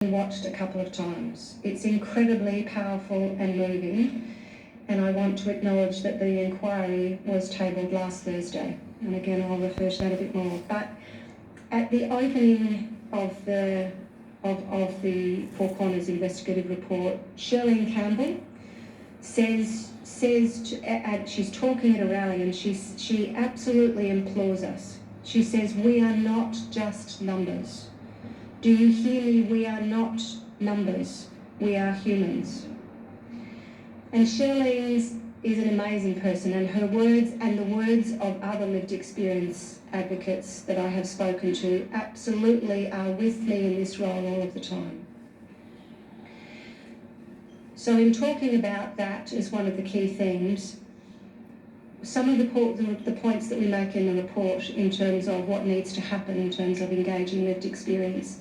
watched a couple of times. It's incredibly powerful and moving, and I want to acknowledge that the inquiry was tabled last Thursday, and again I'll refer to that a bit more. But at the opening of the Four Corners investigative report, Shirlene Campbell says she's talking at a rally, and she absolutely implores us. She says, "We are not just numbers. Do you hear me? We are not numbers. We are humans." And Shirlene is an amazing person, and her words and the words of other lived experience advocates that I have spoken to absolutely are with me in this role all of the time. So in talking about that as one of the key themes, some of the points that we make in the report in terms of what needs to happen in terms of engaging lived experience,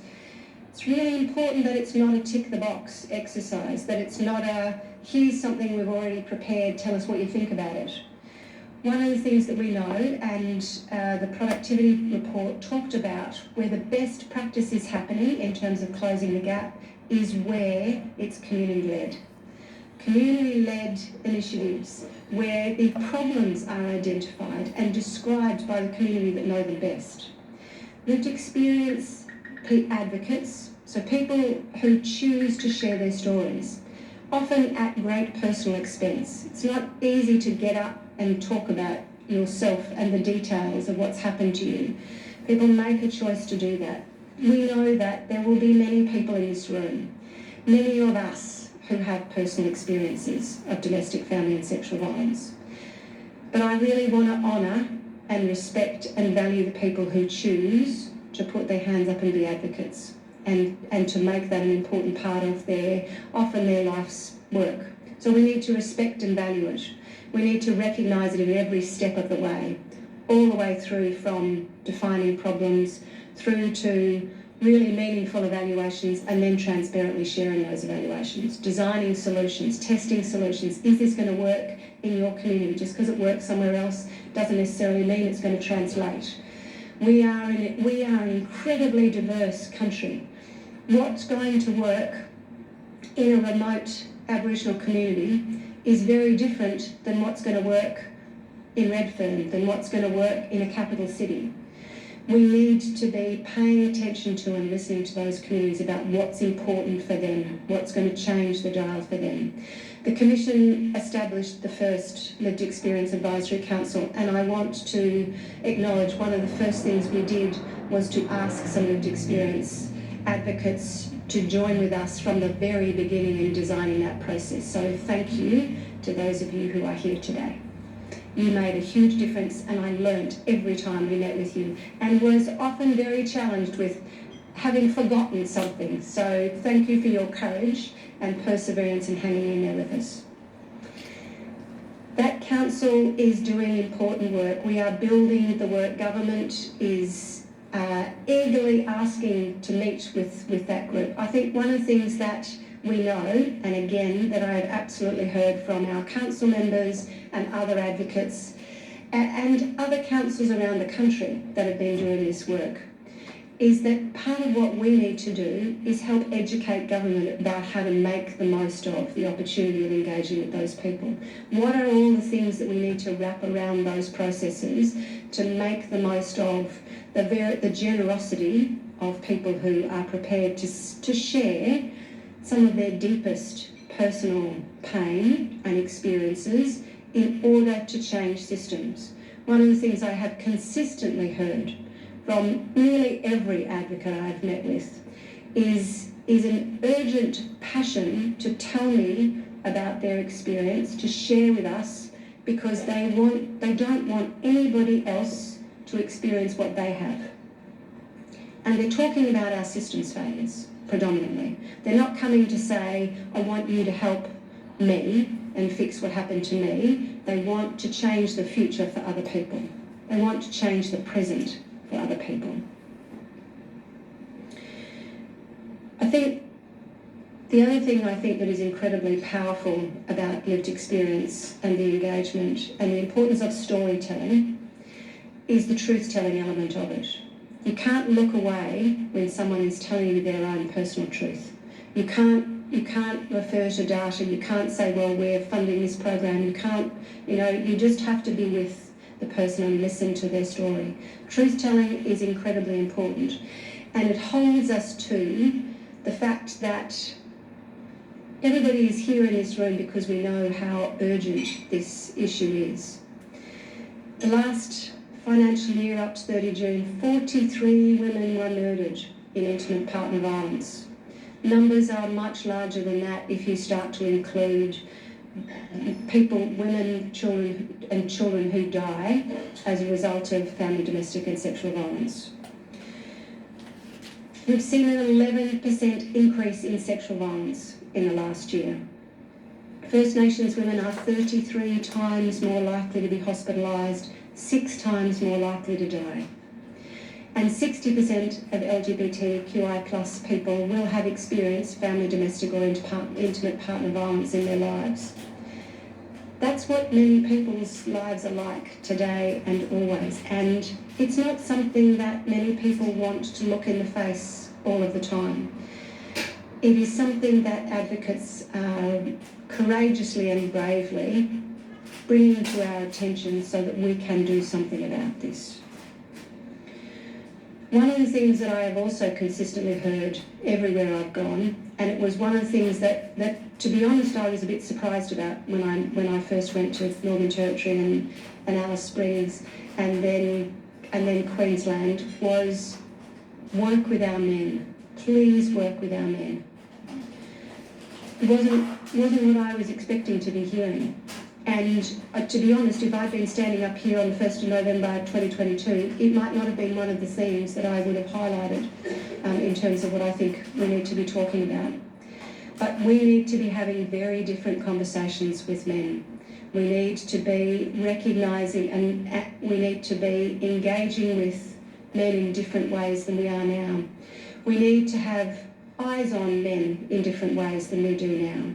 it's really important that it's not a tick-the-box exercise, that it's not a, here's something we've already prepared, tell us what you think about it. One of the things that we know, and the productivity report talked about, where the best practice is happening in terms of closing the gap is where it's community-led. Community-led initiatives where the problems are identified and described by the community that know them best. Lived experience advocates, so people who choose to share their stories, often at great personal expense. It's not easy to get up and talk about yourself and the details of what's happened to you. People make a choice to do that. We know that there will be many people in this room, many of us who have personal experiences of domestic, family and sexual violence. But I really want to honour and respect and value the people who choose to put their hands up and be advocates, and to make that an important part of often their life's work. So we need to respect and value it. We need to recognise it in every step of the way, all the way through from defining problems through to really meaningful evaluations, and then transparently sharing those evaluations, designing solutions, testing solutions. Is this going to work in your community? Just because it works somewhere else doesn't necessarily mean it's going to translate. We are an incredibly diverse country. What's going to work in a remote Aboriginal community is very different than what's going to work in Redfern, than what's going to work in a capital city. We need to be paying attention to and listening to those communities about what's important for them, what's going to change the dial for them. The Commission established the first Lived Experience Advisory Council, and I want to acknowledge one of the first things we did was to ask some lived experience advocates to join with us from the very beginning in designing that process. So thank you to those of you who are here today. You made a huge difference, and I learnt every time we met with you, and was often very challenged with having forgotten something. So thank you for your courage and perseverance in hanging in there with us. That council is doing important work. We are building the work. Government is eagerly asking to meet with that group. I think one of the things that we know, and again, that I have absolutely heard from our council members and other advocates and other councils around the country that have been doing this work, is that part of what we need to do is help educate government about how to make the most of the opportunity of engaging with those people. What are all the things that we need to wrap around those processes to make the most of the generosity of people who are prepared to share some of their deepest personal pain and experiences in order to change systems. One of the things I have consistently heard from nearly every advocate I've met with is an urgent passion to tell me about their experience, to share with us, because they don't want anybody else to experience what they have. And they're talking about our systems failures predominantly. They're not coming to say, I want you to help me and fix what happened to me. They want to change the future for other people. They want to change the present for other people. I think the other thing that is incredibly powerful about lived experience and the engagement and the importance of storytelling is the truth-telling element of it. You can't look away when someone is telling you their own personal truth. You can't refer to data. You can't say, well, we're funding this program. You can't, you just have to be with the person and listen to their story. Truth-telling is incredibly important. And it holds us to the fact that everybody is here in this room because we know how urgent this issue is. The last financial year up to 30 June, 43 women were murdered in intimate partner violence. Numbers are much larger than that if you start to include people, women, children who die as a result of family, domestic and sexual violence. We've seen an 11% increase in sexual violence in the last year. First Nations women are 33 times more likely to be hospitalised, 6 times more likely to die. And 60% of LGBTQI plus people will have experienced family, domestic or intimate partner violence in their lives. That's what many people's lives are like today and always. And it's not something that many people want to look in the face all of the time. It is something that advocates courageously and bravely bring to our attention so that we can do something about this. One of the things that I have also consistently heard everywhere I've gone, and it was one of the things that to be honest, I was a bit surprised about when I first went to Northern Territory and Alice Springs and then Queensland, was work with our men. Please work with our men. It wasn't what I was expecting to be hearing. And to be honest, if I'd been standing up here on the 1st of November 2022, it might not have been one of the themes that I would have highlighted in terms of what I think we need to be talking about. But we need to be having very different conversations with men. We need to be recognising and we need to be engaging with men in different ways than we are now. We need to have eyes on men in different ways than we do now.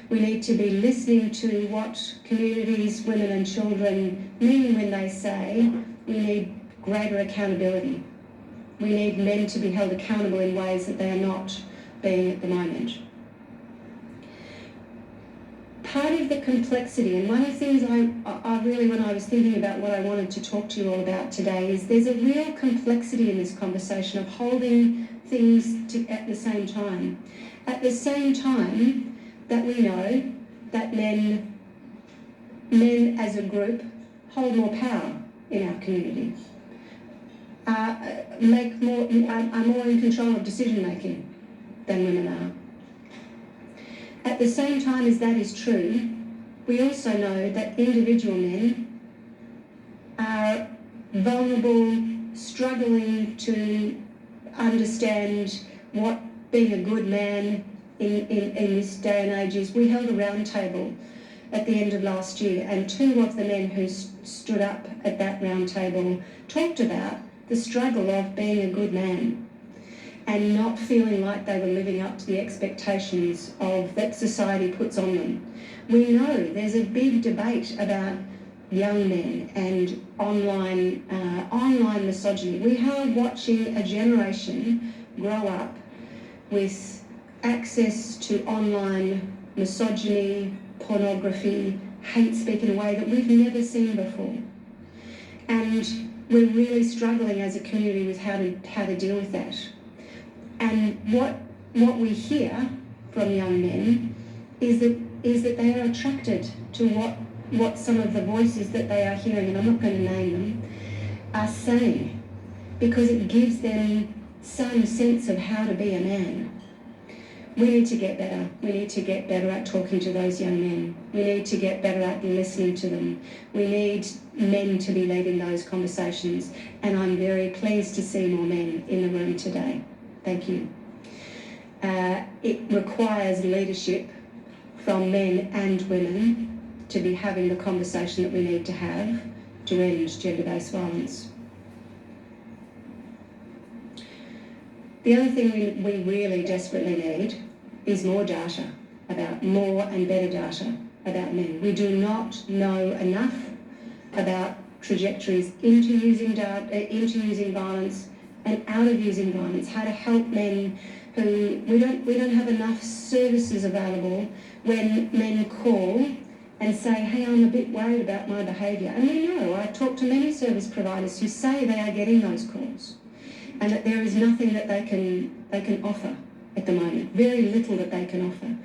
We need to be listening to what communities, women and children mean when they say we need greater accountability. We need men to be held accountable in ways that they are not being at the moment. Part of the complexity, and one of the things I really, when I was thinking about what I wanted to talk to you all about today, is there's a real complexity in this conversation of holding things at the same time. At the same time that we know that men as a group hold more power in our community, are more in control of decision making than women are. At the same time as that is true, we also know that individual men are vulnerable, struggling to understand what being a good man in this day and age is. We held a round table at the end of last year, and 2 of the men who stood up at that round table talked about the struggle of being a good man and not feeling like they were living up to the expectations that society puts on them. We know there's a big debate about young men and online misogyny. We are watching a generation grow up with access to online misogyny, pornography, hate speak in a way that we've never seen before. And we're really struggling as a community with how to deal with that. And what we hear from young men is that they are attracted to what some of the voices that they are hearing, and I'm not going to name them, are saying, because it gives them some sense of how to be a man. We need to get better. We need to get better at talking to those young men. We need to get better at listening to them. We need men to be leading those conversations, and I'm very pleased to see more men in the room today. Thank you. It requires leadership from men and women to be having the conversation that we need to have to end gender-based violence. The other thing we really desperately need is more data, more and better data about men. We do not know enough about trajectories into using violence and out of these environments, how to help men who we don't have enough services available when men call and say, hey, I'm a bit worried about my behaviour. And we know, I've talked to many service providers who say they are getting those calls and that there is nothing that they can offer at the moment, very little that they can offer.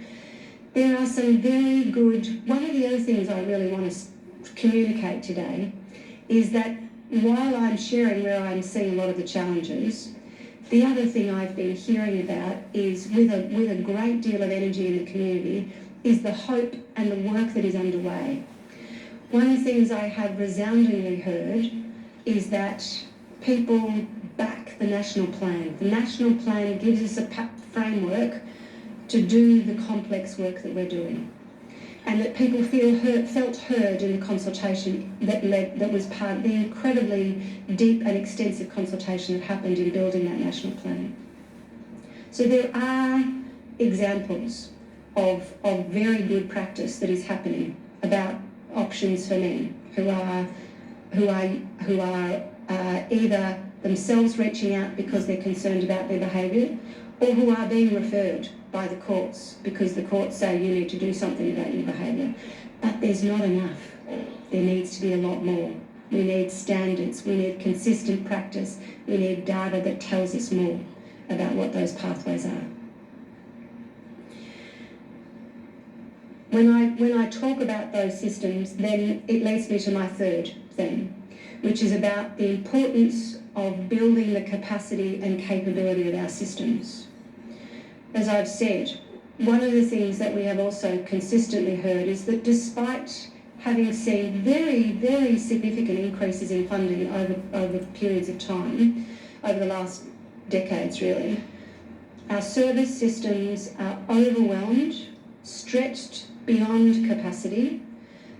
There are some very good, one of the other things I really want to communicate today is that while I'm sharing where I'm seeing a lot of the challenges, the other thing I've been hearing about is with a great deal of energy in the community is the hope and the work that is underway. One of the things I have resoundingly heard is that people back the national plan. The national plan gives us a framework to do the complex work that we're doing, and that people felt heard in the consultation that was part of the incredibly deep and extensive consultation that happened in building that national plan. So there are examples of very good practice that is happening about options for men who are either themselves reaching out because they're concerned about their behaviour, or who are being referred by the courts because the courts say you need to do something about your behaviour. But there's not enough. There needs to be a lot more. We need standards, we need consistent practice, we need data that tells us more about what those pathways are. When I talk about those systems, then it leads me to my third thing, which is about the importance of building the capacity and capability of our systems. As I've said, one of the things that we have also consistently heard is that despite having seen very, very significant increases in funding over periods of time, over the last decades really, our service systems are overwhelmed, stretched beyond capacity.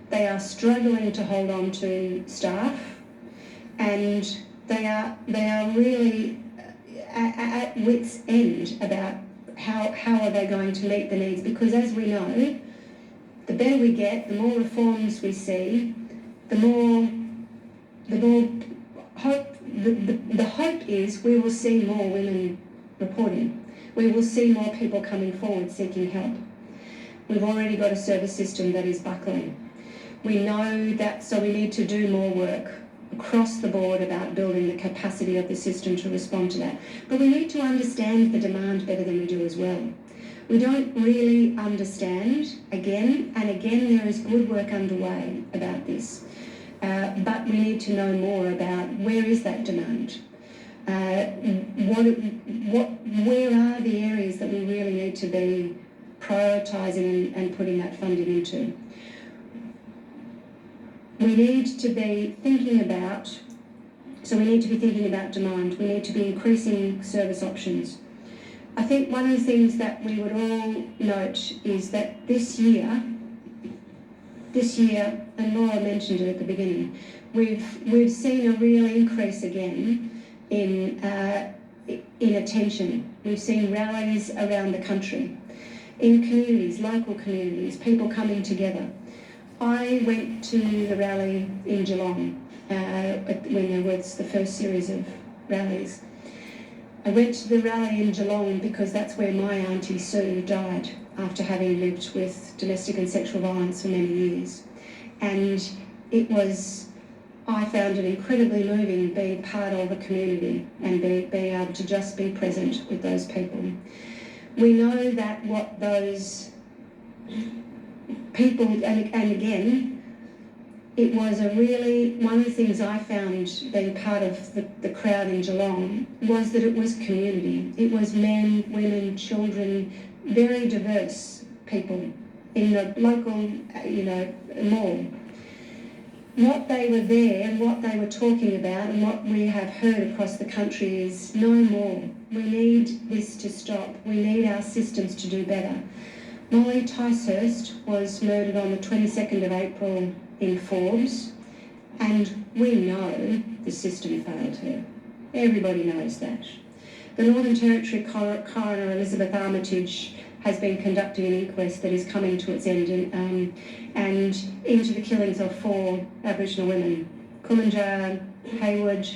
They are struggling to hold on to staff, and they are really at wit's end about how are they going to meet the needs, because as we know, the better we get, the more reforms we see, the more hope. The hope is we will see more women reporting. We will see more people coming forward seeking help. We've already got a service system that is buckling. We know that, so we need to do more work across the board about building the capacity of the system to respond to that. But we need to understand the demand better than we do as well. We don't really understand, again and again there is good work underway about this, but we need to know more about where is that demand. Where are the areas that we really need to be prioritising and putting that funding into? We need to be thinking about demand. We need to be increasing service options. I think one of the things that we would all note is that this year, and Laura mentioned it at the beginning, we've seen a real increase again in attention. We've seen rallies around the country, in communities, local communities, people coming together. I went to the rally in Geelong when there was the first series of rallies. I went to the rally in Geelong because that's where my Auntie Sue died after having lived with domestic and sexual violence for many years. And I found it incredibly moving being part of a community and being able to just be present with those people. We know that what those people, and again, it was one of the things I found being part of the crowd in Geelong was that it was community. It was men, women, children, very diverse people in the local, mall. What they were there and what they were talking about and what we have heard across the country is no more. We need this to stop. We need our systems to do better. Molly Ticehurst was murdered on the 22nd of April in Forbes, and we know the system failed her. Everybody knows that. The Northern Territory Coroner Elizabeth Armitage has been conducting an inquest that is coming to its end and into the killings of 4 Aboriginal women, Kumanjar, Hayward,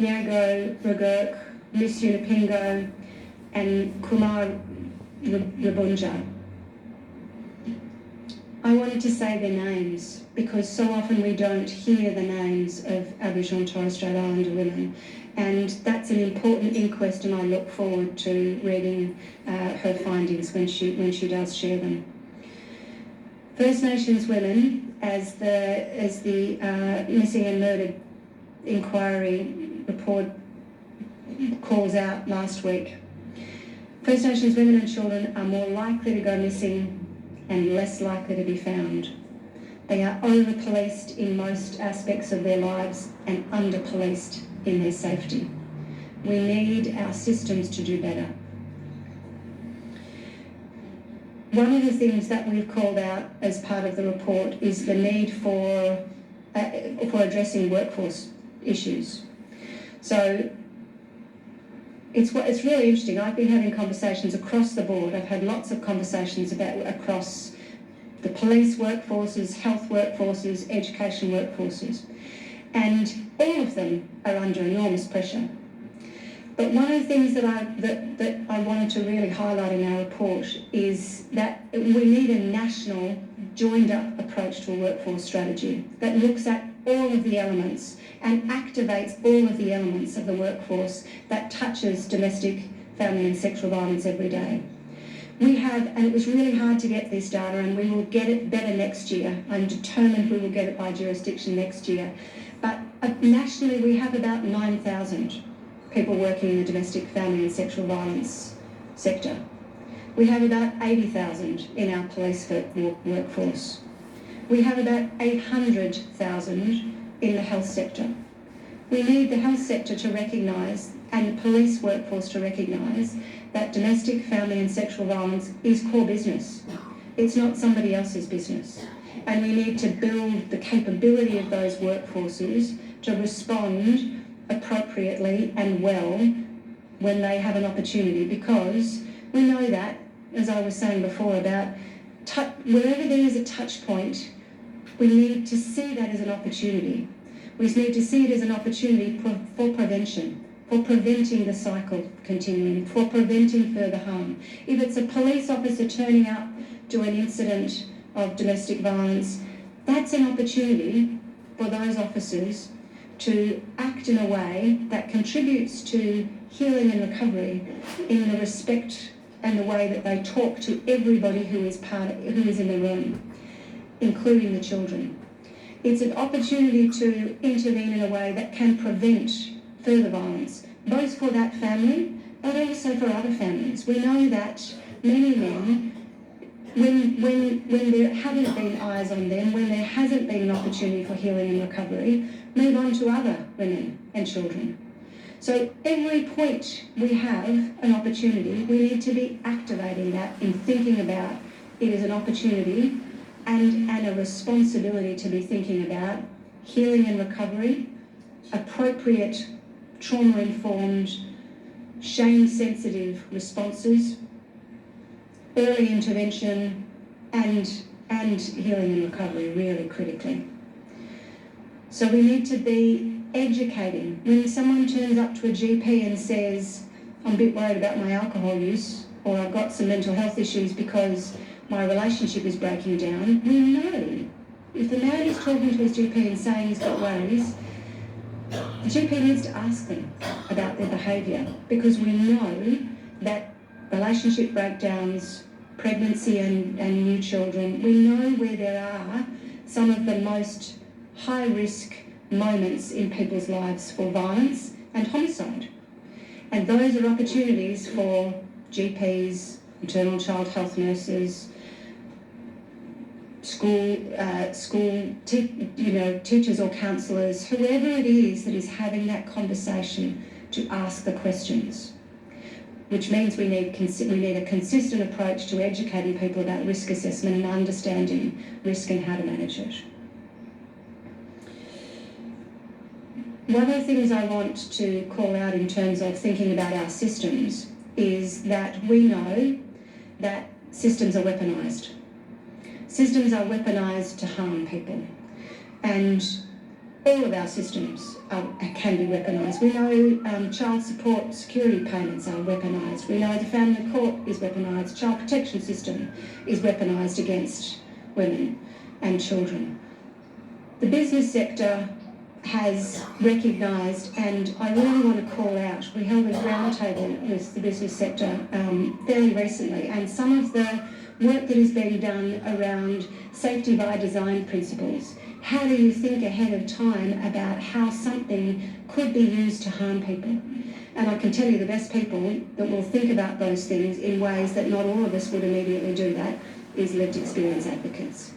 Nyago, Ragurk, Miss Unipingo and Kumar Rabunja. I wanted to say their names because so often we don't hear the names of Aboriginal and Torres Strait Islander women, and that's an important inquest, and I look forward to reading her findings when she does share them. First Nations women, as the missing and murdered inquiry report calls out last week, First Nations women and children are more likely to go missing and less likely to be found. They are over-policed in most aspects of their lives and under-policed in their safety. We need our systems to do better. One of the things that we've called out as part of the report is the need for addressing workforce issues. So it's really interesting. I've been having conversations across the board. I've had lots of conversations across the police workforces, health workforces, education workforces, and all of them are under enormous pressure. But one of the things that I wanted to really highlight in our report is that we need a national, joined-up approach to a workforce strategy that looks at all of the elements and activates all of the elements of the workforce that touches domestic, family and sexual violence every day. We have, and it was really hard to get this data, and we will get it better next year. I'm determined we will get it by jurisdiction next year. But nationally, we have about 9,000 people working in the domestic, family and sexual violence sector. We have about 80,000 in our police workforce. We have about 800,000 in the health sector. We need the health sector to recognise, and the police workforce to recognise, that domestic, family and sexual violence is core business. It's not somebody else's business. And we need to build the capability of those workforces to respond appropriately and well when they have an opportunity, because we know that, as I was saying before, about wherever there is a touch point, we need to see that as an opportunity. We need to see it as an opportunity for prevention, for preventing the cycle continuing, for preventing further harm. If it's a police officer turning up to an incident of domestic violence, that's an opportunity for those officers to act in a way that contributes to healing and recovery in the respect and the way that they talk to everybody who is in the room, including the children. It's an opportunity to intervene in a way that can prevent further violence, both for that family, but also for other families. We know that many men, when there haven't been eyes on them, when there hasn't been an opportunity for healing and recovery, move on to other women and children. So every point we have an opportunity, we need to be activating that in thinking about it as an opportunity and a responsibility to be thinking about healing and recovery, appropriate trauma-informed, shame-sensitive responses, early intervention and healing and recovery, really critically. So we need to be educating. When someone turns up to a GP and says, I'm a bit worried about my alcohol use, or I've got some mental health issues because my relationship is breaking down, we know. If the man is talking to his GP and saying he's got worries, the GP needs to ask them about their behaviour, because we know that relationship breakdowns, pregnancy and new children, we know where there are some of the most high-risk moments in people's lives for violence and homicide. And those are opportunities for GPs, maternal child health nurses, teachers or counsellors, whoever it is that is having that conversation, to ask the questions, which means we need a consistent approach to educating people about risk assessment and understanding risk and how to manage it. One of the things I want to call out in terms of thinking about our systems is that we know that systems are weaponised. Systems are weaponised to harm people. And all of our systems can be weaponised. We know child support security payments are weaponised. We know the family court is weaponised. Child protection system is weaponised against women and children. The business sector has recognised, and I really want to call out, we held a roundtable with the business sector fairly recently, and some of the work that is being done around safety by design principles. How do you think ahead of time about how something could be used to harm people? And I can tell you the best people that will think about those things in ways that not all of us would immediately do that is lived experience advocates.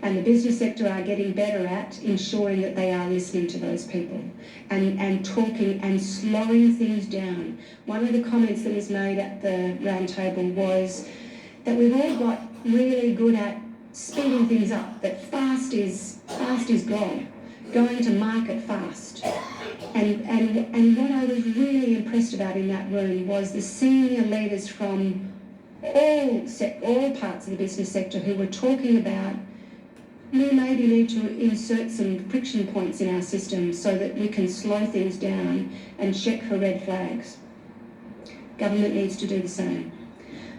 And the business sector are getting better at ensuring that they are listening to those people and talking and slowing things down. One of the comments that was made at the roundtable was that we've all got really good at speeding things up, that fast is God, going to market fast. And what I was really impressed about in that room was the senior leaders from all parts of the business sector who were talking about we maybe need to insert some friction points in our system so that we can slow things down and check for red flags. Government needs to do the same.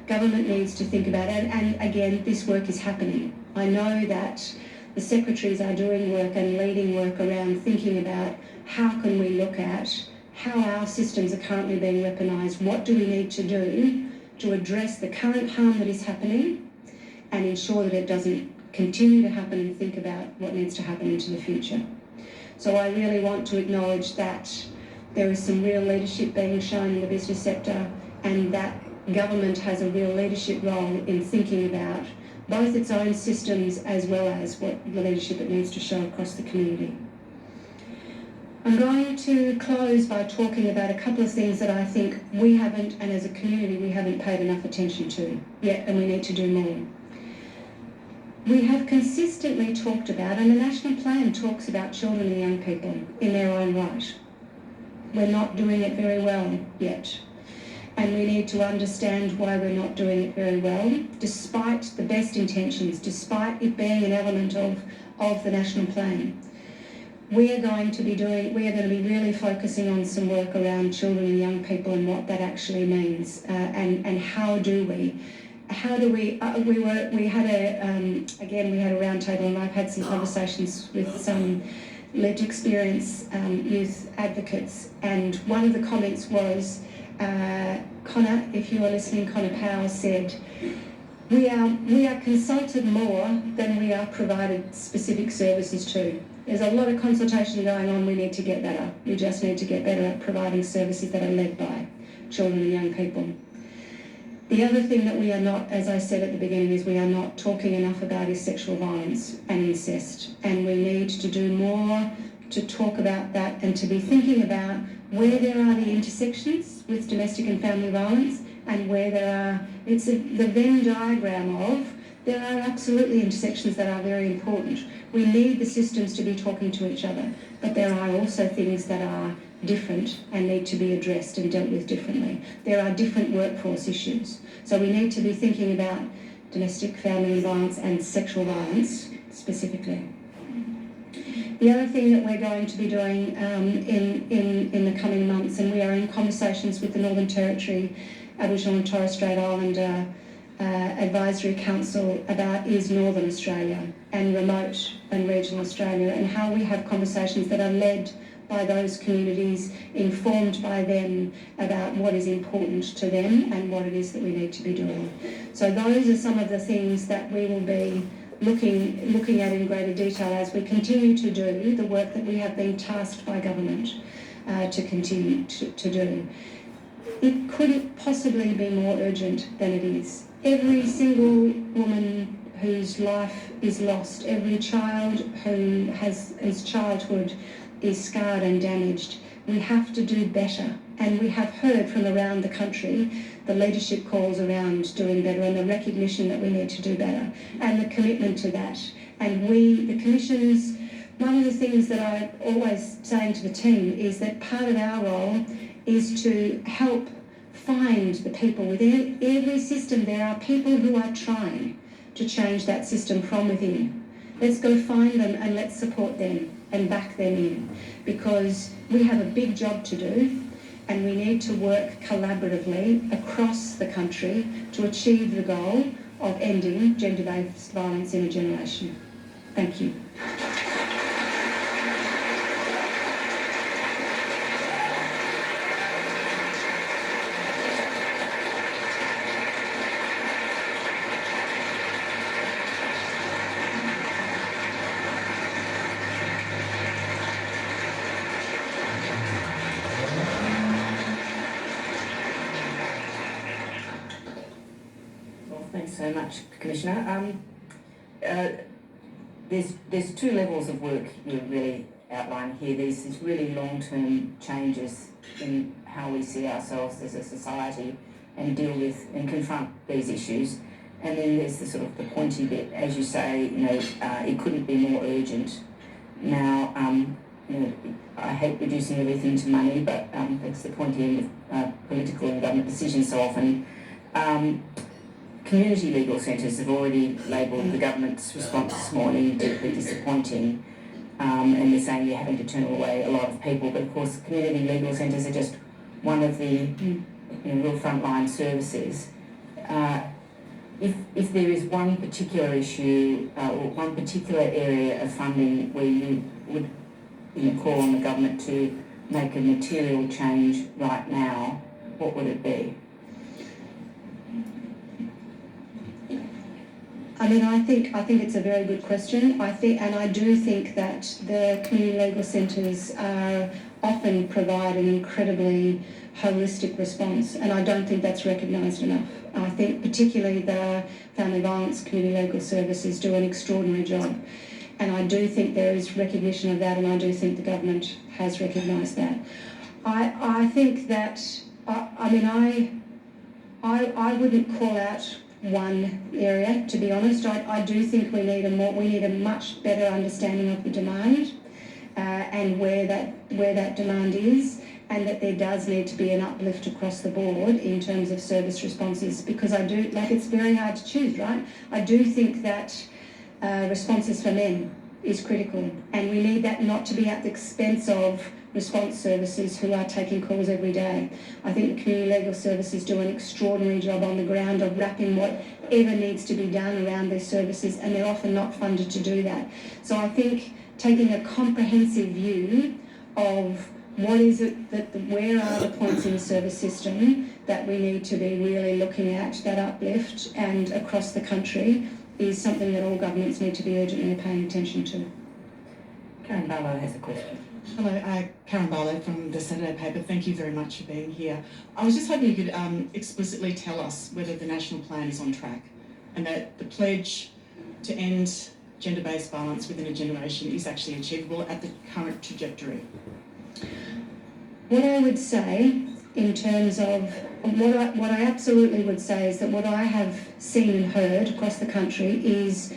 Government needs to think about it, and again, this work is happening. I know that the secretaries are doing work and leading work around thinking about how can we look at how our systems are currently being weaponised, what do we need to do to address the current harm that is happening and ensure that it doesn't continue to happen, and think about what needs to happen into the future. So I really want to acknowledge that there is some real leadership being shown in the business sector, and that government has a real leadership role in thinking about both its own systems as well as what the leadership it needs to show across the community. I'm going to close by talking about a couple of things that I think we haven't, and as a community, we haven't paid enough attention to yet, and we need to do more. We have consistently talked about, and the National Plan talks about children and young people in their own right. We're not doing it very well yet. And we need to understand why we're not doing it very well, despite the best intentions, despite it being an element of the National Plan. We are going to be really focusing on some work around children and young people and what that actually means, and how do we we had a roundtable, and I've had some conversations with some lived experience youth advocates, and one of the comments was, Connor, if you are listening, Connor Powell said, we are consulted more than we are provided specific services to. There's a lot of consultation going on, we need to get better. We just need to get better at providing services that are led by children and young people. The other thing that we are not, as I said at the beginning, is we are not talking enough about is sexual violence and incest. And we need to do more to talk about that and to be thinking about where there are the intersections with domestic and family violence, and where there are, it's the Venn diagram of, there are absolutely intersections that are very important. We need the systems to be talking to each other, but there are also things that are different and need to be addressed and dealt with differently. There are different workforce issues. So we need to be thinking about domestic family violence and sexual violence specifically. The other thing that we're going to be doing in the coming months, and we are in conversations with the Northern Territory, Aboriginal and Torres Strait Islander Advisory Council about is Northern Australia and remote and regional Australia, and how we have conversations that are led by those communities, informed by them about what is important to them and what it is that we need to be doing. So those are some of the things that we will be looking at in greater detail as we continue to do the work that we have been tasked by government to continue to do. It couldn't possibly be more urgent than it is. Every single woman whose life is lost, every child who has his childhood is scarred and damaged, we have to do better. And we have heard from around the country the leadership calls around doing better and the recognition that we need to do better and the commitment to that. And we, the Commission's, one of the things that I'm always saying to the team is that part of our role is to help find the people within every system. There are people who are trying to change that system from within. Let's go find them and let's support them and back them in, because we have a big job to do and we need to work collaboratively across the country to achieve the goal of ending gender-based violence in a generation. Thank you. Thanks so much, Commissioner. There's two levels of work you really outline here. There's these really long-term changes in how we see ourselves as a society and deal with and confront these issues. And then there's the sort of the pointy bit, as you say, it couldn't be more urgent. Now, I hate reducing everything to money, but that's the pointy end of political and government decisions so often. Community legal centres have already labelled the government's response this morning deeply disappointing, and they're saying they're having to turn away a lot of people. But of course, community legal centres are just one of the real frontline services. If there is one particular issue or one particular area of funding where you would call on the government to make a material change right now, what would it be? I think it's a very good question. I do think that the community legal centres often provide an incredibly holistic response, and I don't think that's recognised enough. I think particularly the family violence community legal services do an extraordinary job, and I do think there is recognition of that, and I do think the government has recognised that. I think that I wouldn't call out one area, to be honest. I do think we need a much better understanding of the demand and where that demand is, and that there does need to be an uplift across the board in terms of service responses, because it's very hard to choose, right? I do think that responses for men is critical, and we need that not to be at the expense of response services who are taking calls every day. I think the community legal services do an extraordinary job on the ground of wrapping whatever needs to be done around their services, and they're often not funded to do that. So I think taking a comprehensive view of what is it where are the points in the service system that we need to be really looking at, that uplift, and across the country, is something that all governments need to be urgently paying attention to. Karen Barlow has a question. Hello, Karen Barlow from the Saturday paper. Thank you very much for being here. I was just hoping you could explicitly tell us whether the national plan is on track and that the pledge to end gender-based violence within a generation is actually achievable at the current trajectory. What I would say in terms of what I absolutely would say is that what I have seen and heard across the country is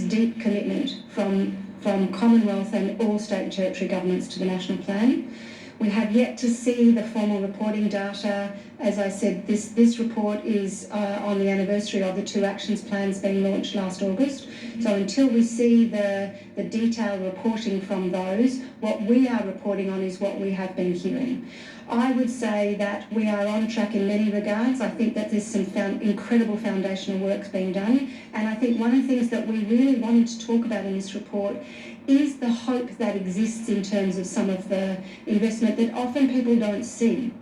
deep commitment from Commonwealth and all state and territory governments to the national plan. We have yet to see the formal reporting data. As I said, this report is on the anniversary of the 2 actions plans being launched last August. So until we see the detailed reporting from those, what we are reporting on is what we have been hearing. I would say that we are on track in many regards. I think that there's some incredible foundational work being done. And I think one of the things that we really wanted to talk about in this report is the hope that exists in terms of some of the investment that often people don't see,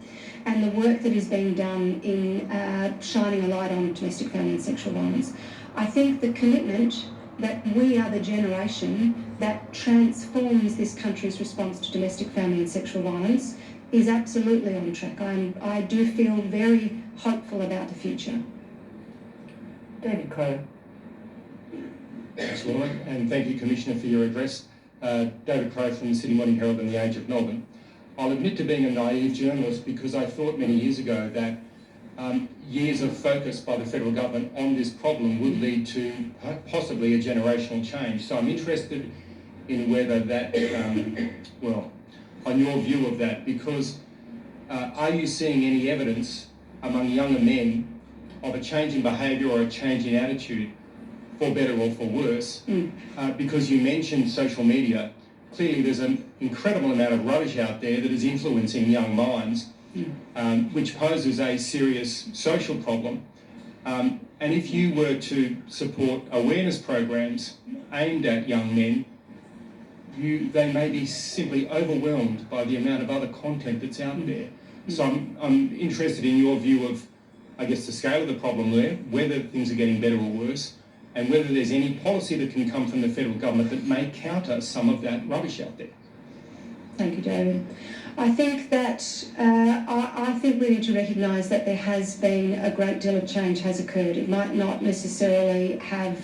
and the work that is being done in shining a light on domestic family and sexual violence. I think the commitment that we are the generation that transforms this country's response to domestic family and sexual violence is absolutely on track. I do feel very hopeful about the future. David Crowe. Thanks, Laura, and thank you, Commissioner, for your address. David Crowe from the Sydney Morning Herald and the Age of Melbourne. I'll admit to being a naive journalist because I thought many years ago that years of focus by the federal government on this problem would lead to possibly a generational change. So I'm interested in whether that, on your view of that, because are you seeing any evidence among younger men of a change in behaviour or a change in attitude for better or for worse, because you mentioned social media. Clearly there's an incredible amount of rubbish out there that is influencing young minds, which poses a serious social problem. And if you were to support awareness programs aimed at young men, they may be simply overwhelmed by the amount of other content that's out there. So I'm interested in your view of, I guess, the scale of the problem there, whether things are getting better or worse, and whether there's any policy that can come from the federal government that may counter some of that rubbish out there. Thank you, David. I think that I think we need to recognise that there has been a great deal of change has occurred. It might not necessarily have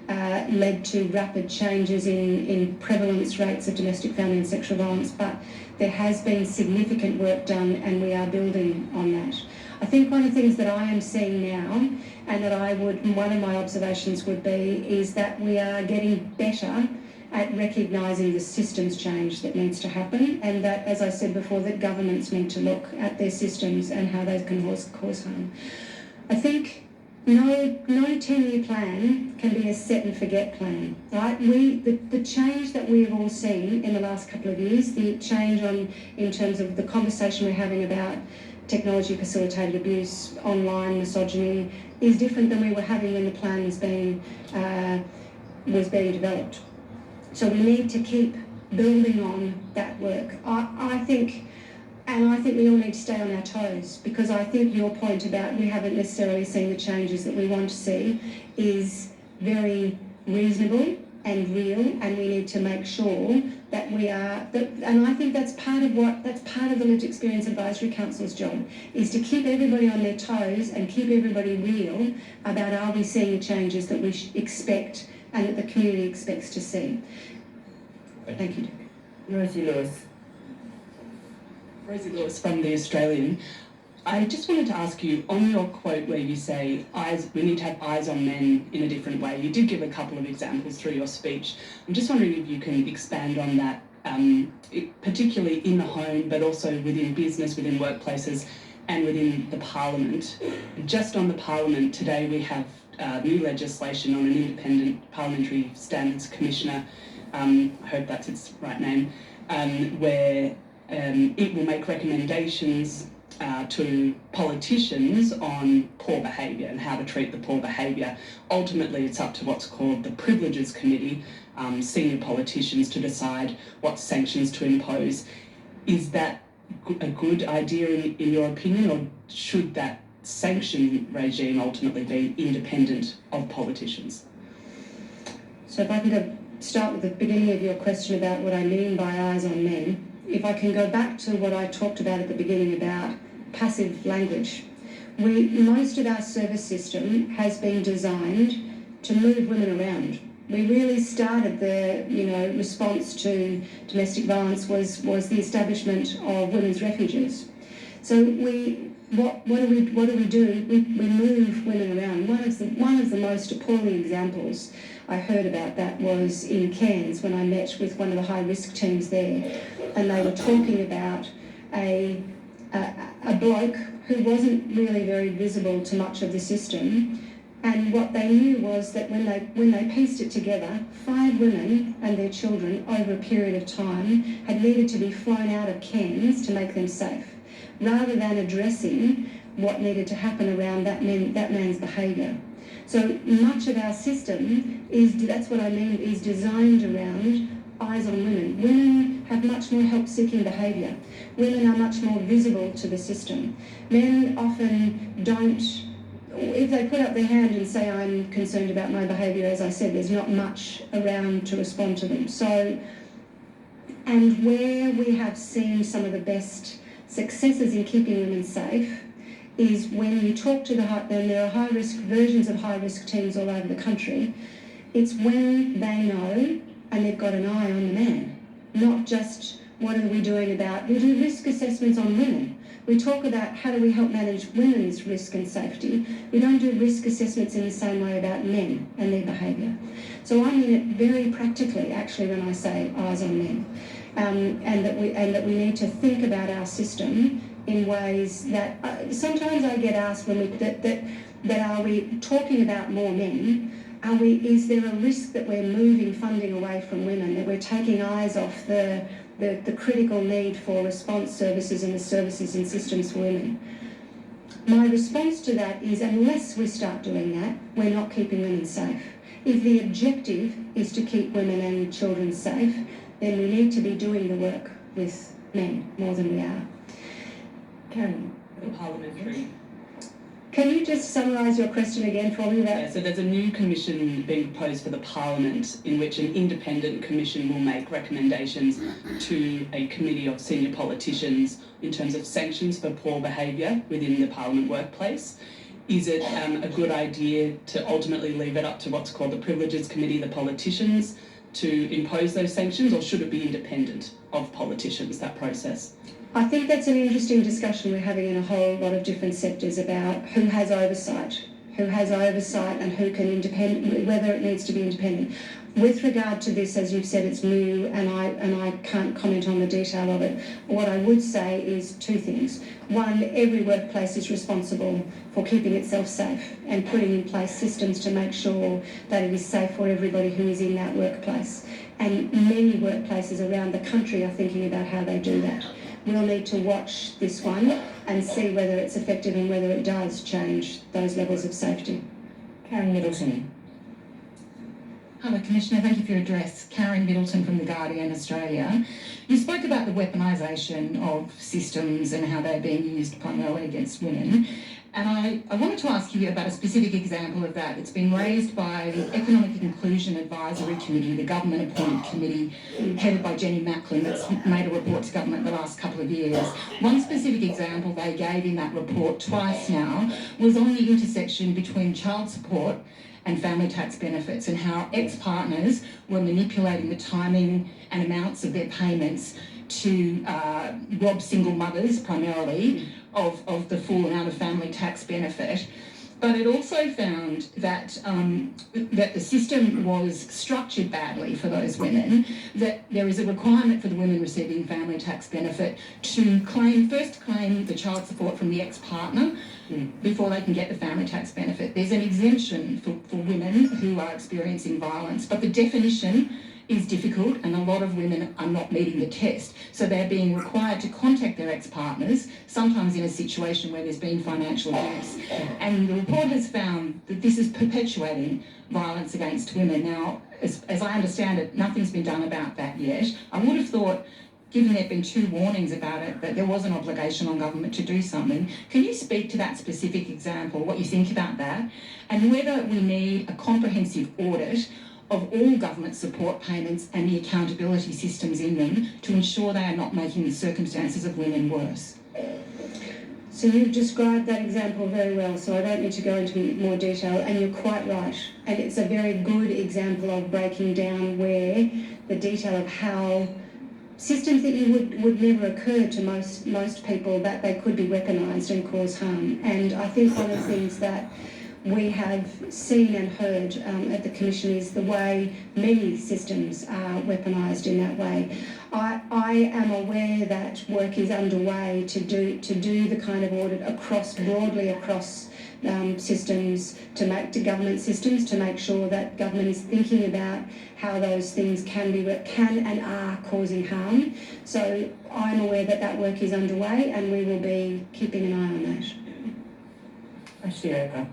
led to rapid changes in prevalence rates of domestic, family and sexual violence, but there has been significant work done and we are building on that. I think one of the things that I am seeing now, and that one of my observations would be, is that we are getting better at recognising the systems change that needs to happen, and that, as I said before, that governments need to look at their systems and how they can cause harm. I think no 10-year plan can be a set and forget plan, right? The change that we have all seen in the last couple of years, the change in terms of the conversation we're having about technology facilitated abuse, online misogyny, is different than we were having when the plan was being developed. So we need to keep building on that work. I think we all need to stay on our toes, because I think your point about we haven't necessarily seen the changes that we want to see is very reasonable and real, and we need to make sure that we are, and I think that's part of the Lived Experience Advisory Council's job, is to keep everybody on their toes and keep everybody real about, are we seeing the changes that we expect and that the community expects to see. Thank you. Rosie Lewis. Rosie Lewis from The Australian. I just wanted to ask you, on your quote where you say, we need to have eyes on men in a different way, you did give a couple of examples through your speech. I'm just wondering if you can expand on that, particularly in the home, but also within business, within workplaces, and within the Parliament. Just on the Parliament, today we have new legislation on an independent parliamentary standards commissioner, I hope that's its right name, where it will make recommendations to politicians on poor behaviour and how to treat the poor behaviour. Ultimately, it's up to what's called the Privileges Committee, senior politicians, to decide what sanctions to impose. Is that a good idea in your opinion, or should that sanction regime ultimately be independent of politicians? So if I can start with the beginning of your question about what I mean by eyes on men. If I can go back to what I talked about at the beginning about passive language. Most of our service system has been designed to move women around. We really started the response to domestic violence was the establishment of women's refuges. So what do we do? We move women around. One of the most appalling examples I heard about that was in Cairns, when I met with one of the high-risk teams there, and they were talking about a bloke who wasn't really very visible to much of the system, and what they knew was that when they pieced it together, 5 women and their children over a period of time had needed to be flown out of Cairns to make them safe, rather than addressing what needed to happen around that man's behaviour. So much of our system that's what I mean, is designed around eyes on women. Women have much more help-seeking behaviour. Women are much more visible to the system. Men often don't. If they put up their hand and say, I'm concerned about my behaviour, as I said, there's not much around to respond to them. So, and where we have seen some of the best successes in keeping women safe is when you talk to there are high-risk versions of high-risk teams all over the country. It's when they know and they've got an eye on the man, not just what are we doing about. We do risk assessments on women. We talk about how do we help manage women's risk and safety. We don't do risk assessments in the same way about men and their behaviour. So I mean it very practically, actually, when I say eyes on men, and that we need to think about our system in ways that sometimes I get asked when that are we talking about more men, is there a risk that we're moving funding away from women, that we're taking eyes off the critical need for response services and the services and systems for women? My response to that is, unless we start doing that, we're not keeping women safe. If the objective is to keep women and children safe, then we need to be doing the work with men more than we are. Karen, The parliamentary. Can you just summarise your question again for me? Yeah, so there's a new commission being proposed for the Parliament in which an independent commission will make recommendations to a committee of senior politicians in terms of sanctions for poor behaviour within the Parliament workplace. Is it a good idea to ultimately leave it up to what's called the Privileges Committee, the politicians, to impose those sanctions, or should it be independent of politicians, that process? I think that's an interesting discussion we're having in a whole lot of different sectors about who has oversight and who can independent, whether it needs to be independent. With regard to this, as you've said, it's new and I can't comment on the detail of it. What I would say is two things. One, every workplace is responsible for keeping itself safe and putting in place systems to make sure that it is safe for everybody who is in that workplace. And many workplaces around the country are thinking about how they do that. We'll need to watch this one and see whether it's effective and whether it does change those levels of safety. Karen Middleton. Hello, Commissioner. Thank you for your address. Karen Middleton from The Guardian, Australia. You spoke about the weaponisation of systems and how they're being used primarily against women. And I wanted to ask you about a specific example of that. It's been raised by the Economic Inclusion Advisory Committee, the government-appointed committee headed by Jenny Macklin that's made a report to government the last couple of years. One specific example they gave in that report twice now was on the intersection between child support and family tax benefits and how ex-partners were manipulating the timing and amounts of their payments to rob single mothers primarily of the full amount of family tax benefit. But it also found that that the system was structured badly for those women, that there is a requirement for the women receiving family tax benefit to claim the child support from the ex-partner before they can get the family tax benefit. There's an exemption for women who are experiencing violence, but the definition is difficult and a lot of women are not meeting the test. So they're being required to contact their ex-partners, sometimes in a situation where there's been financial abuse. And the report has found that this is perpetuating violence against women. Now, as I understand it, nothing's been done about that yet. I would have thought, given there have been 2 warnings about it, that there was an obligation on government to do something. Can you speak to that specific example, what you think about that, and whether we need a comprehensive audit of all government support payments and the accountability systems in them to ensure they are not making the circumstances of women worse? So you've described that example very well, so I don't need to go into more detail, and you're quite right. And it's a very good example of breaking down where the detail of how systems that you would never occur to most people, that they could be weaponised and cause harm. And I think one of the things that we have seen and heard at the Commission is the way many systems are weaponised in that way. I am aware that work is underway to do the kind of audit broadly across systems, to government systems, to make sure that government is thinking about how those things can and are causing harm. So I'm aware that work is underway and we will be keeping an eye on that. Ashley Raper.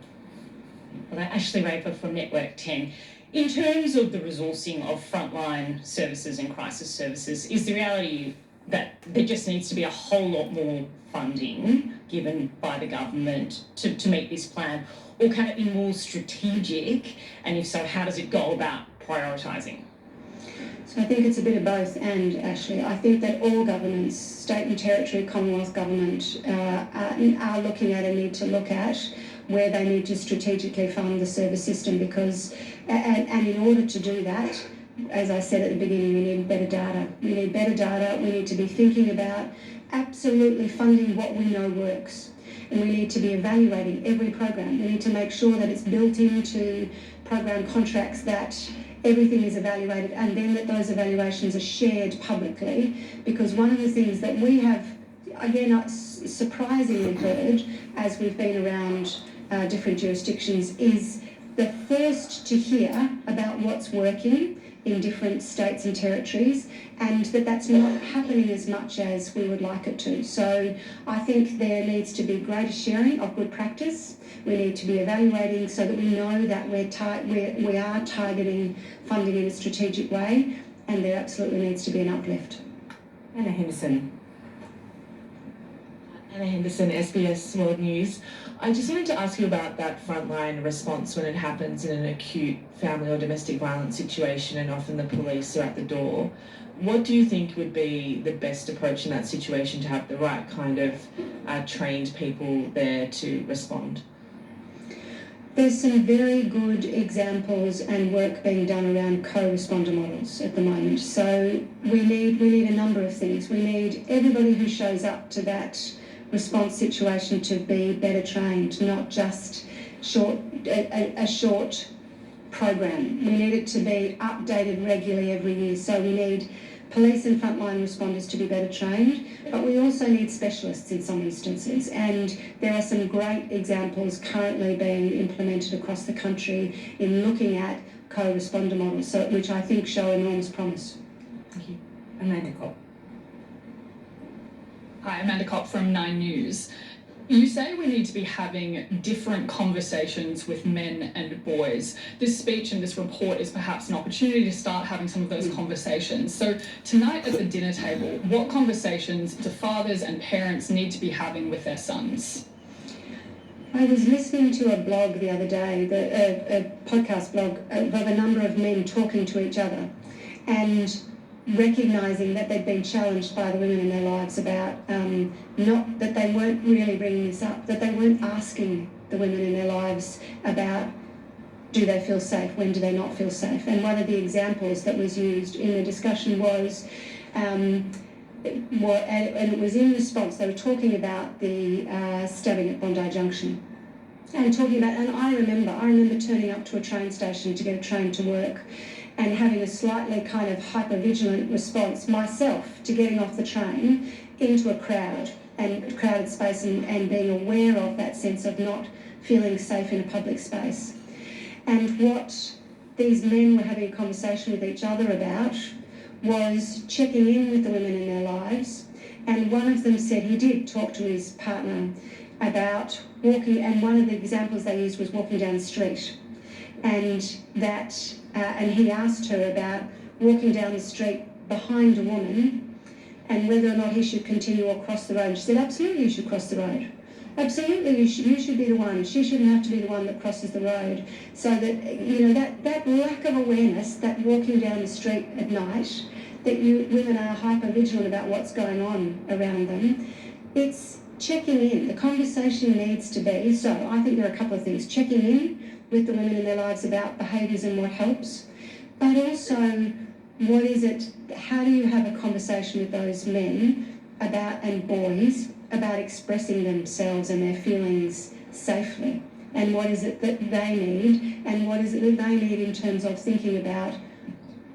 Hello, Ashley Raper from Network 10. In terms of the resourcing of frontline services and crisis services, is the reality that there just needs to be a whole lot more funding given by the government to meet this plan? Or can it be more strategic? And if so, how does it go about prioritising? So I think it's a bit of both, and Ashley, I think that all governments, state and territory, Commonwealth government, are looking at and need to look at where they need to strategically fund the service system, because, and in order to do that, as I said at the beginning, we need better data. We need better data. We need to be thinking about absolutely funding what we know works. And we need to be evaluating every program. We need to make sure that it's built into program contracts, that everything is evaluated, and then that those evaluations are shared publicly. Because one of the things that we have, again, surprisingly heard as we've been around different jurisdictions is the first to hear about what's working in different states and territories, and that's not happening as much as we would like it to. So I think there needs to be greater sharing of good practice. We need to be evaluating so that we know that we are targeting funding in a strategic way, and there absolutely needs to be an uplift. Anna Henderson. Anna Henderson, SBS World News. I just wanted to ask you about that frontline response when it happens in an acute family or domestic violence situation and often the police are at the door. What do you think would be the best approach in that situation to have the right kind of trained people there to respond? There's some very good examples and work being done around co-responder models at the moment. So we need a number of things. We need everybody who shows up to that response situation to be better trained, not just a short program. We need it to be updated regularly every year. So we need police and frontline responders to be better trained, but we also need specialists in some instances. And there are some great examples currently being implemented across the country in looking at co-responder models, which I think show enormous promise. Thank you. Amanda Cobb. Hi, Amanda Kopp from 9 News. You say we need to be having different conversations with men and boys. This speech and this report is perhaps an opportunity to start having some of those conversations. So tonight at the dinner table, what conversations do fathers and parents need to be having with their sons? I was listening to a blog the other day, a podcast blog of a number of men talking to each other and recognising that they'd been challenged by the women in their lives about not that they weren't really bringing this up, that they weren't asking the women in their lives about do they feel safe, when do they not feel safe. And one of the examples that was used in the discussion was, and it was in response, they were talking about the stabbing at Bondi Junction. And talking about, and I remember turning up to a train station to get a train to work and having a slightly kind of hyper-vigilant response myself to getting off the train into a crowded space and being aware of that sense of not feeling safe in a public space. And what these men were having a conversation with each other about was checking in with the women in their lives. And one of them said he did talk to his partner about walking, and one of the examples they used was walking down the street. And that, and he asked her about walking down the street behind a woman and whether or not he should continue or cross the road. And she said, absolutely, you should cross the road. Absolutely, you should be the one. She shouldn't have to be the one that crosses the road. So that, you know, that lack of awareness, that walking down the street at night, that women are hyper-vigilant about what's going on around them, it's checking in. The conversation needs to be, so I think there are a couple of things. Checking in with the women in their lives about behaviours and what helps, but also what is it, how do you have a conversation with those men about, and boys, about expressing themselves and their feelings safely, and what is it that they need, and what is it that they need in terms of thinking about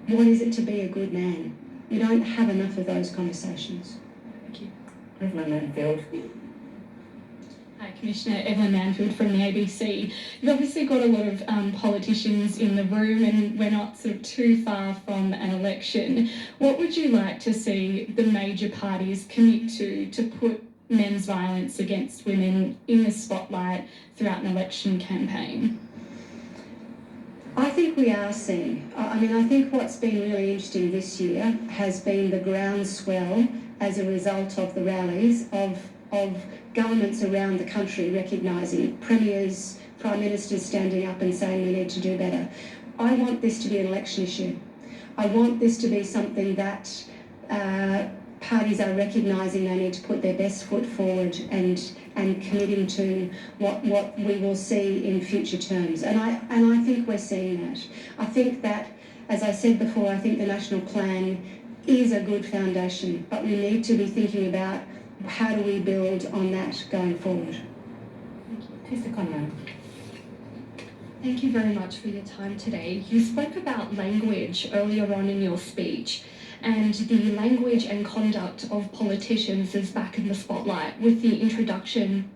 what is it to be a good man. We don't have enough of those conversations. Thank you. Evelyn Manfield. Hi, Commissioner Evelyn Manfield from the ABC. You've obviously got a lot of politicians in the room and we're not sort of too far from an election. What would you like to see the major parties commit to put men's violence against women in the spotlight throughout an election campaign? I think we are seeing, I think what's been really interesting this year has been the groundswell as a result of the rallies of governments around the country recognising, premiers, prime ministers standing up and saying we need to do better. I want this to be an election issue. I want this to be something that parties are recognising they need to put their best foot forward and committing to what we will see in future terms. And I think we're seeing that. I think that, as I said before, I think the National Plan is a good foundation, but we need to be thinking about how do we build on that going forward. Tessa Conran. Thank you very much for your time today. You spoke about language earlier on in your speech, and the language and conduct of politicians is back in the spotlight with the introduction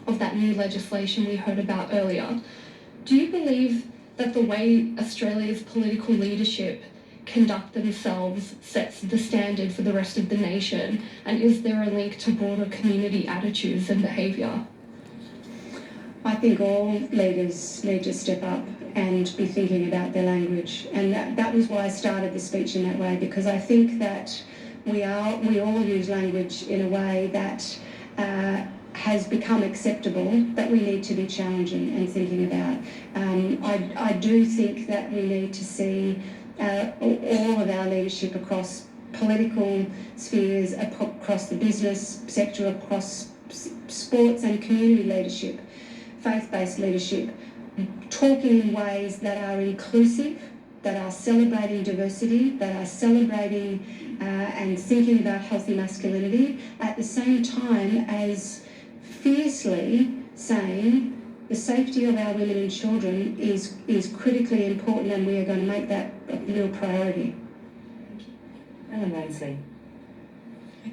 of that new legislation we heard about earlier. Do you believe that the way Australia's political leadership conduct themselves sets the standard for the rest of the nation? And is there a link to broader community attitudes and behaviour? I think all leaders need to step up and be thinking about their language. And that was why I started the speech in that way, because I think that we all use language in a way that has become acceptable, that we need to be challenging and thinking about. I do think that we need to see all of our leadership across political spheres, across the business sector, across sports and community leadership, faith-based leadership, talking in ways that are inclusive, that are celebrating diversity, that are celebrating and thinking about healthy masculinity, at the same time as fiercely saying the safety of our women and children is critically important, and we are going to make that a real priority. Ellen Ransley.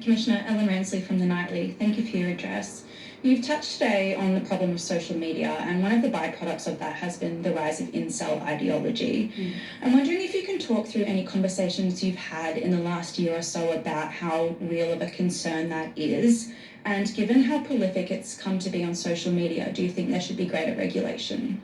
Commissioner Ellen Ransley from The Nightly. Thank you for your address. You've touched today on the problem of social media, and one of the byproducts of that has been the rise of incel ideology. I'm wondering if you can talk through any conversations you've had in the last year or so about how real of a concern that is, and given how prolific it's come to be on social media, do you think there should be greater regulation?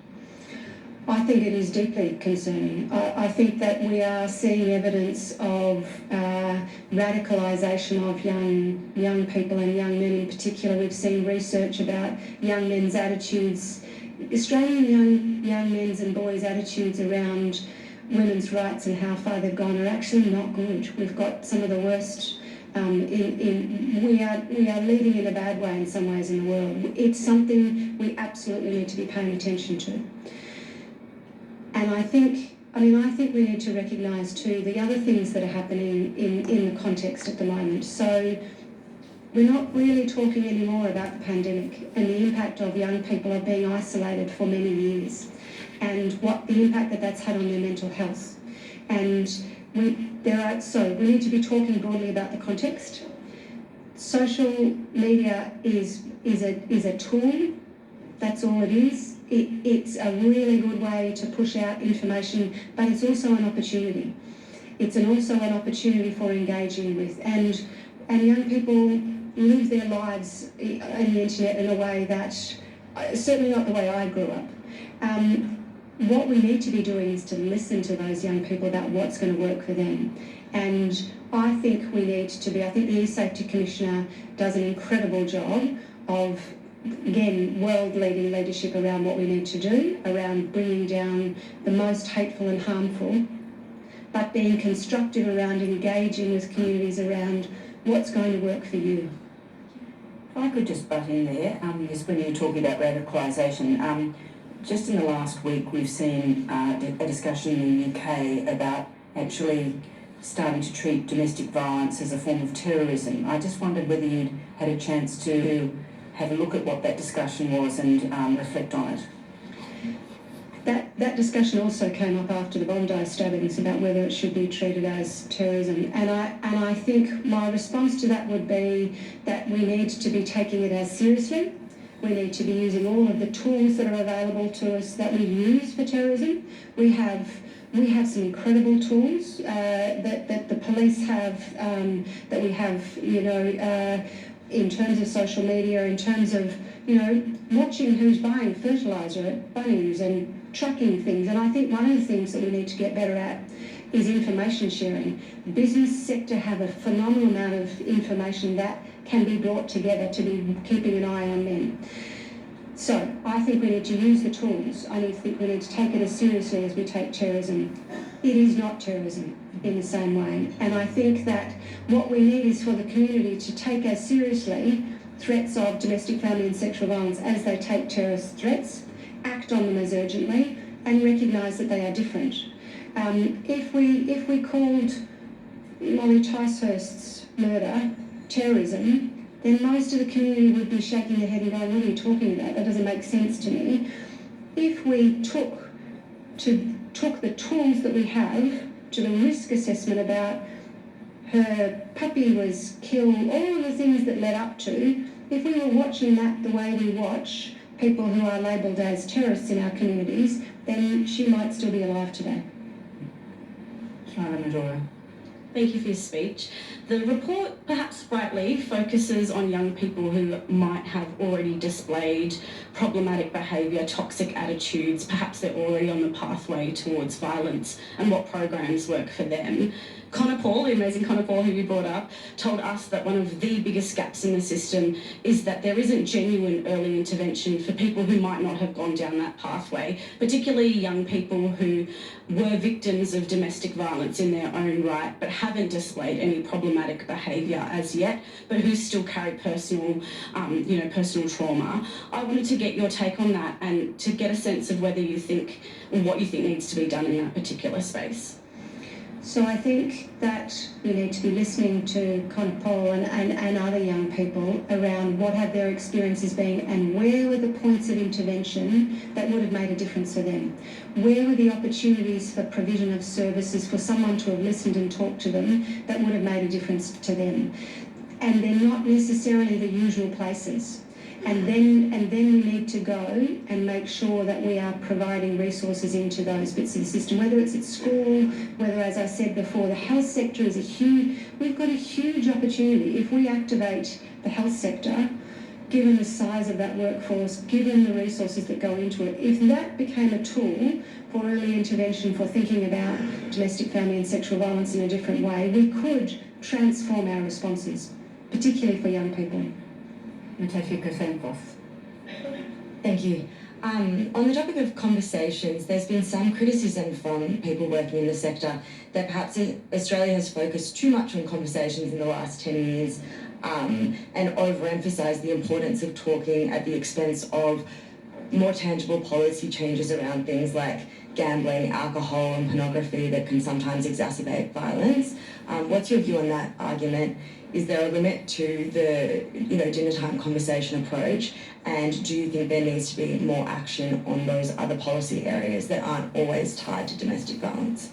I think it is deeply concerning. I think that we are seeing evidence of radicalisation of young people and young men in particular. We've seen research about young men's attitudes, Australian young men's and boys' attitudes around women's rights and how far they've gone are actually not good. We've got some of the worst. We are leading in a bad way in some ways in the world. It's something we absolutely need to be paying attention to. And I think we need to recognise too the other things that are happening in the context at the moment. So we're not really talking anymore about the pandemic and the impact of young people of being isolated for many years and what the impact that that's had on their mental health. And we need to be talking broadly about the context. Social media is a tool. That's all it is. It's a really good way to push out information, but it's also an opportunity. It's also an opportunity for engaging with. And young people live their lives on the internet in a way that, certainly not the way I grew up. What we need to be doing is to listen to those young people about what's going to work for them. And I think we need to be, I think the E-Safety Commissioner does an incredible job of, again, world-leading leadership around what we need to do, around bringing down the most hateful and harmful, but being constructive around engaging with communities around what's going to work for you. If I could just butt in there, just when you're talking about radicalisation, just in the last week we've seen a discussion in the UK about actually starting to treat domestic violence as a form of terrorism. I just wondered whether you'd had a chance to have a look at what that discussion was and reflect on it. That discussion also came up after the Bondi stabbings about whether it should be treated as terrorism. And I think my response to that would be that we need to be taking it as seriously. We need to be using all of the tools that are available to us that we use for terrorism. We have some incredible tools that the police have, that we have, in terms of social media, in terms of, watching who's buying fertiliser at Bunnings and tracking things. And I think one of the things that we need to get better at is information sharing. The business sector have a phenomenal amount of information that can be brought together to be keeping an eye on them. So I think we need to use the tools. I think we need to take it as seriously as we take terrorism. It is not terrorism in the same way. And I think that what we need is for the community to take as seriously threats of domestic, family and sexual violence as they take terrorist threats, act on them as urgently, and recognise that they are different. If we called Molly Ticehurst's murder terrorism, then most of the community would be shaking their head and going, what are you talking about? That doesn't make sense to me. If we took the tools that we have to the risk assessment about her puppy was killed, all of the things that led up to, if we were watching that the way we watch, people who are labelled as terrorists in our communities, then she might still be alive today. Shana Majora. Thank you for your speech. The report, perhaps rightly, focuses on young people who might have already displayed problematic behaviour, toxic attitudes, perhaps they're already on the pathway towards violence, and what programs work for them. Connor Paul, the amazing Connor Paul who you brought up, told us that one of the biggest gaps in the system is that there isn't genuine early intervention for people who might not have gone down that pathway, particularly young people who were victims of domestic violence in their own right but haven't displayed any problematic behaviour as yet, but who still carry personal trauma. I wanted to get your take on that and to get a sense of whether you think, or what you think needs to be done in that particular space. So I think that we need to be listening to Connor Paul and other young people around what have their experiences been and where were the points of intervention that would have made a difference for them. Where were the opportunities for provision of services for someone to have listened and talked to them that would have made a difference to them. And they're not necessarily the usual places. And then we need to go and make sure that we are providing resources into those bits of the system, whether it's at school, whether, as I said before, the health sector is we've got a huge opportunity. If we activate the health sector, given the size of that workforce, given the resources that go into it, if that became a tool for early intervention, for thinking about domestic, family and sexual violence in a different way, we could transform our responses, particularly for young people. Natasha Kosenfos. Thank you. On the topic of conversations, there's been some criticism from people working in the sector that perhaps Australia has focused too much on conversations in the last 10 years and overemphasised the importance of talking at the expense of more tangible policy changes around things like gambling, alcohol and pornography that can sometimes exacerbate violence. What's your view on that argument? Is there a limit to the dinner time conversation approach? And do you think there needs to be more action on those other policy areas that aren't always tied to domestic violence?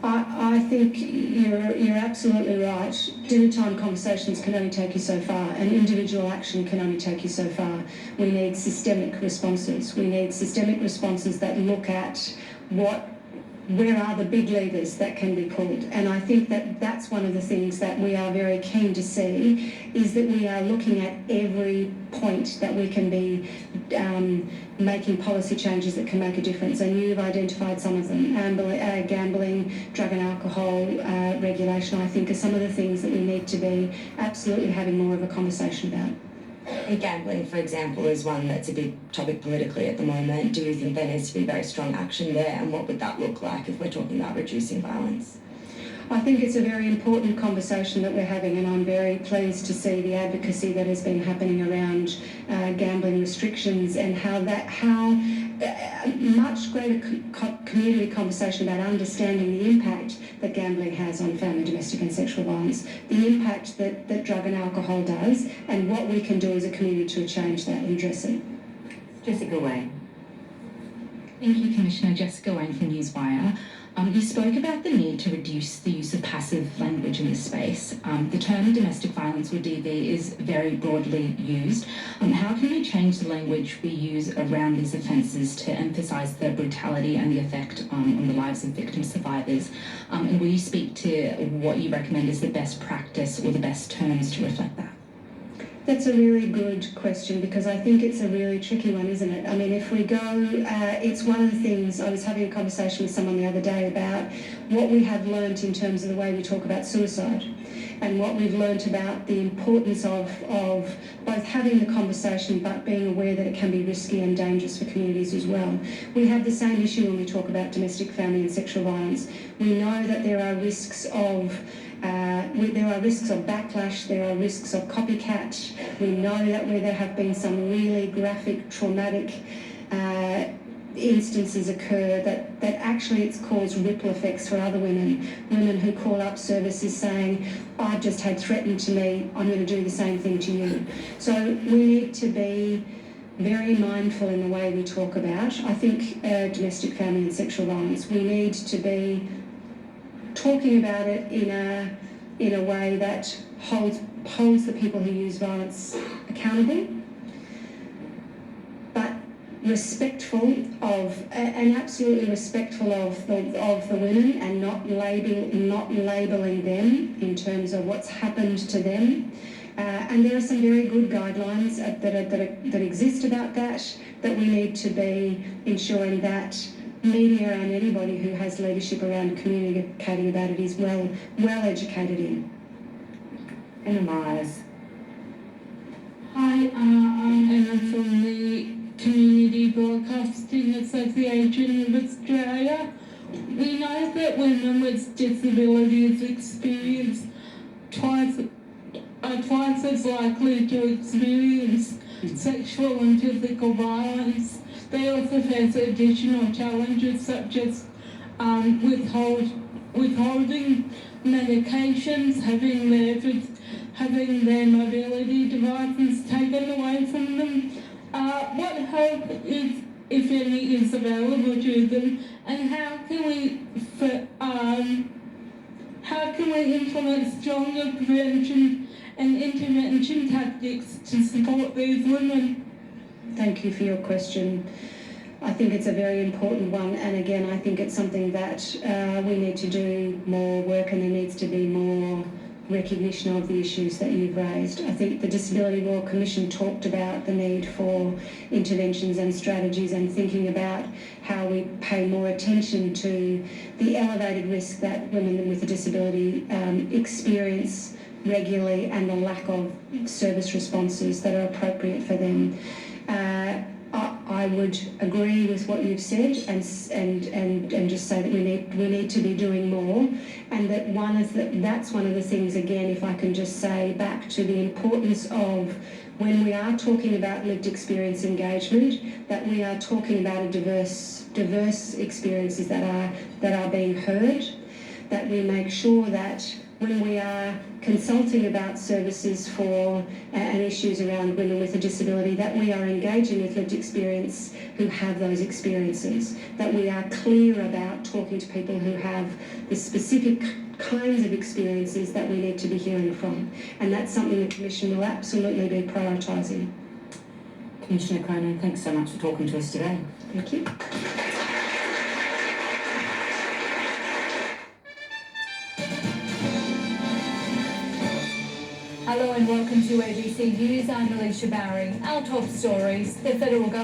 I think you're absolutely right. Dinner time conversations can only take you so far, and individual action can only take you so far. We need systemic responses. We need systemic responses that look at where are the big levers that can be pulled. And I think that that's one of the things that we are very keen to see, is that we are looking at every point that we can be making policy changes that can make a difference. And you've identified some of them. Gambling, drug and alcohol regulation, I think, are some of the things that we need to be absolutely having more of a conversation about. And gambling, for example, is one that's a big topic politically at the moment. Do you think there needs to be very strong action there, and what would that look like if we're talking about reducing violence? I think it's a very important conversation that we're having, and I'm very pleased to see the advocacy that has been happening around gambling restrictions and how much greater community conversation about understanding the impact that gambling has on family, domestic and sexual violence, the impact that drug and alcohol does, and what we can do as a community to change that and address it. Jessica Wayne. Thank you, Commissioner. Jessica Wayne from Newswire. You spoke about the need to reduce the use of passive language in this space. The term domestic violence, or DV, is very broadly used. How can we change the language we use around these offences to emphasise the brutality and the effect on the lives of victim survivors? And will you speak to what you recommend is the best practice or the best terms to reflect that? That's a really good question, because I think it's a really tricky one, isn't it? I mean, if we go, it's one of the things, I was having a conversation with someone the other day about what we have learnt in terms of the way we talk about suicide, and what we've learnt about the importance of both having the conversation but being aware that it can be risky and dangerous for communities as well. We have the same issue when we talk about domestic, family and sexual violence. We know that there are risks of backlash, there are risks of copycat. We know that where there have been some really graphic, traumatic instances occur, that actually it's caused ripple effects for other women who call up services saying, I've just had threatened to me, I'm going to do the same thing to you. So we need to be very mindful in the way we talk about, I think, domestic, family and sexual violence. We need to be talking about it in a way that holds the people who use violence accountable. respectful of and absolutely respectful of the women, and not labelling them in terms of what's happened to them. And there are some very good guidelines that exist about that we need to be ensuring that media and anybody who has leadership around communicating about it is well educated in. Emma Myers. Hi, I'm Emma from the Community Broadcasting Association of Australia. We know that women with disabilities experience are twice as likely to experience sexual and physical violence. They also face additional challenges such as withholding medications, having their mobility devices taken away from them. What help, if any, is available to them, and how can we implement stronger prevention and intervention tactics to support these women? Thank you for your question. I think it's a very important one, and again, I think it's something that we need to do more work, and there needs to be more recognition of the issues that you've raised. I think the Disability Royal Commission talked about the need for interventions and strategies, and thinking about how we pay more attention to the elevated risk that women with a disability experience regularly, and the lack of service responses that are appropriate for them. I would agree with what you've said, and just say that we need to be doing more, and that's one of the things, again, if I can just say back to the importance of, when we are talking about lived experience engagement, that we are talking about a diverse experiences that are being heard, that we make sure that when we are consulting about services for and issues around women with a disability, that we are engaging with lived experience who have those experiences, that we are clear about talking to people who have the specific kinds of experiences that we need to be hearing from. And that's something the Commission will absolutely be prioritising. Commissioner Cronin, thanks so much for talking to us today. Thank you. Hello and welcome to ABC News. I'm Alicia Barry. Our top stories: the federal government